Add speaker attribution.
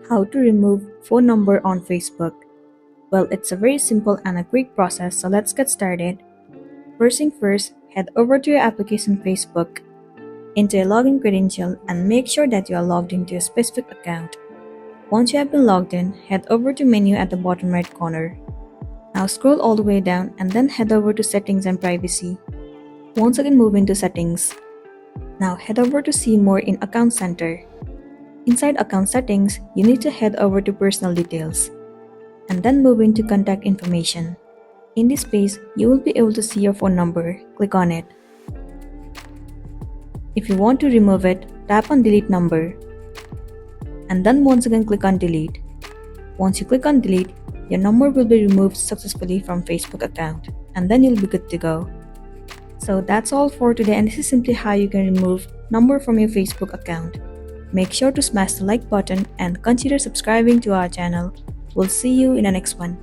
Speaker 1: How to remove phone number on Facebook. Well, it's a very simple and a quick process, so let's get started. First thing first, head over to your application Facebook, enter a login credential and make sure that you are logged into a specific account. Once you have been logged in, head over to menu at the bottom right corner. Now scroll all the way down and then head over to settings and privacy. Once again move into settings. Now head over to see more in account center. Inside account settings, you need to head over to personal details and then move into contact information. In this space, you will be able to see your phone number. Click on it. If you want to remove it, tap on delete number and then once again click on delete. Once you click on delete, your number will be removed successfully from Facebook account and then you'll be good to go. So that's all for today, and this is simply how you can remove number from your Facebook account. Make sure to smash the like button and consider subscribing to our channel. We'll see you in the next one.